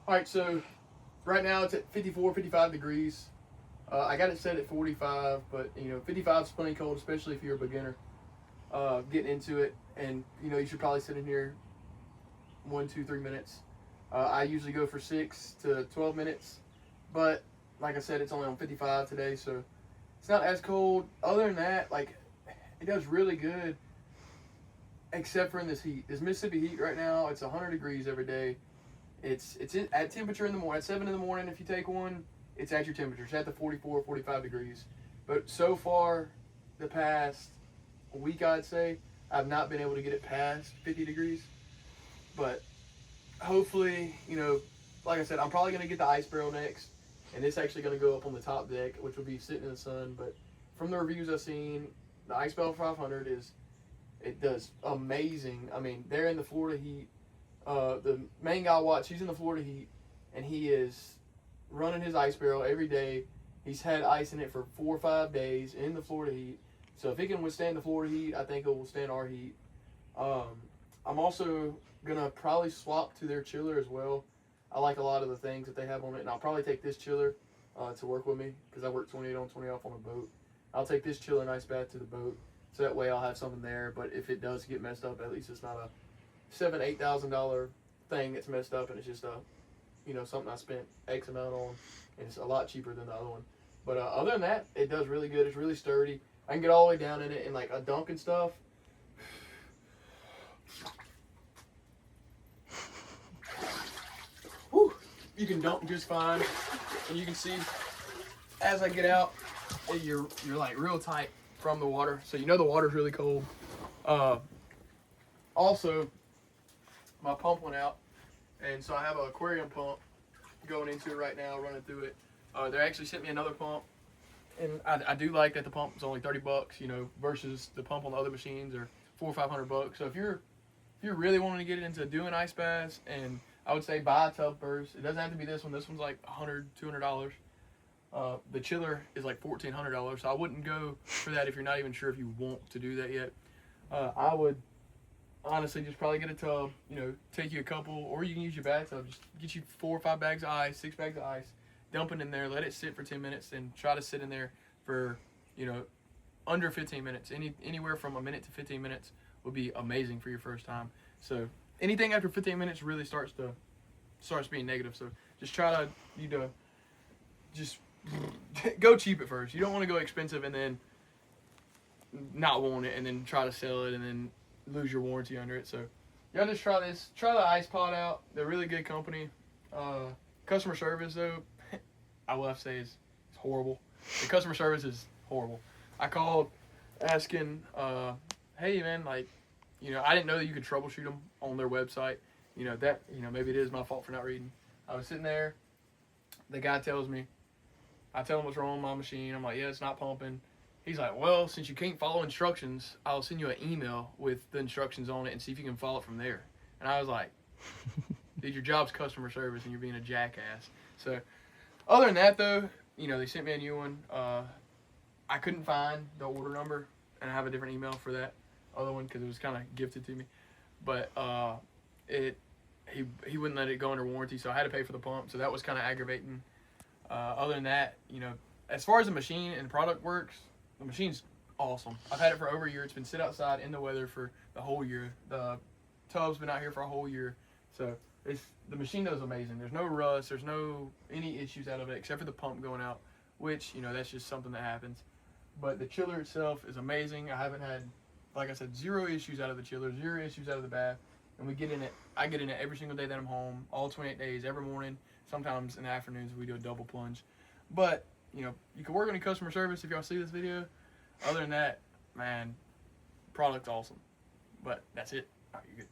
All right, so right now it's at 54, 55 degrees. I got it set at 45, but 55 is plenty cold, especially if you're a beginner getting into it. And you should probably sit in here 1, 2, 3 minutes. I usually go for 6 to 12 minutes, but like I said, it's only on 55 today, so it's not as cold. Other than that, like it does really good, except for in this heat. This Mississippi heat right now, it's 100 degrees every day. It's at temperature in the morning. At 7 in the morning, if you take one, it's at your temperature. It's at the 44, 45 degrees. But so far, the past week, I'd say, I've not been able to get it past 50 degrees. But hopefully, like I said, I'm probably going to get the ice barrel next. And it's actually going to go up on the top deck, which will be sitting in the sun. But from the reviews I've seen, the Ice Barrel 500 it does amazing. I mean, they're in the Florida heat. The main guy I watch, he's in the Florida heat, and he is running his ice barrel every day. He's had ice in it for 4 or 5 days in the Florida heat. So if it can withstand the Florida heat, I think it will withstand our heat. I'm also going to probably swap to their chiller as well. I like a lot of the things that they have on it, and I'll probably take this chiller to work with me because I work 28 on, 20 off on a boat. I'll take this chiller and ice bath to the boat, so that way I'll have something there. But if it does get messed up, at least it's not a $7,000-8,000 thing that's messed up, and it's just something I spent X amount on, and it's a lot cheaper than the other one. But other than that, it does really good. It's really sturdy. I can get all the way down in it, and like a dunk and stuff. Whew, you can dunk just fine, and you can see as I get out, you're like real tight from the water, so the water's really cold. Also, my pump went out, and so I have an aquarium pump going into it right now, running through it. They actually sent me another pump, and I do like that the pump is only $30, versus the pump on the other machines are $400 or $500. So if you're really wanting to get into doing ice baths, and I would say buy a tub first. It doesn't have to be this one. This one's like $100, $200. The chiller is like $1,400, so I wouldn't go for that if you're not even sure if you want to do that yet. I would honestly just probably get a tub, take you a couple, or you can use your bathtub. Just get you 4 or 5 bags of ice, 6 bags of ice, dump it in there, let it sit for 10 minutes, and try to sit in there for, under 15 minutes. Anywhere from a minute to 15 minutes would be amazing for your first time. So anything after 15 minutes really starts being negative. So just try to, just go cheap at first. You don't want to go expensive and then not want it and then try to sell it and then lose your warranty under it. So y'all just try this. Try the Ice Pod out. They're really good company. Customer service though, I will have to say is horrible. The customer service is horrible. I called asking, hey man, I didn't know that you could troubleshoot them on their website. Maybe it is my fault for not reading. I was sitting there. The guy tells me, I tell him what's wrong with my machine. I'm like, yeah, it's not pumping. He's like, well, since you can't follow instructions, I'll send you an email with the instructions on it and see if you can follow it from there. And I was like, dude, your job's customer service and you're being a jackass. So other than that, though, they sent me a new one. I couldn't find the order number, and I have a different email for that other one because it was kind of gifted to me. But he wouldn't let it go under warranty, so I had to pay for the pump. So that was kind of aggravating. Other than that, as far as the machine and the product works, the machine's awesome. I've had it for over a year. It's been sit outside in the weather for the whole year. The tub's been out here for a whole year. So the machine does amazing. There's no rust. There's no any issues out of it except for the pump going out, which, that's just something that happens. But the chiller itself is amazing. I haven't had, like I said, 0 issues out of the chiller, 0 issues out of the bath. And I get in it every single day that I'm home, all 28 days, every morning. Sometimes in the afternoons we do a double plunge. But, you can work on your customer service if y'all see this video. Other than that, man, product's awesome. But that's it. All right, you're good.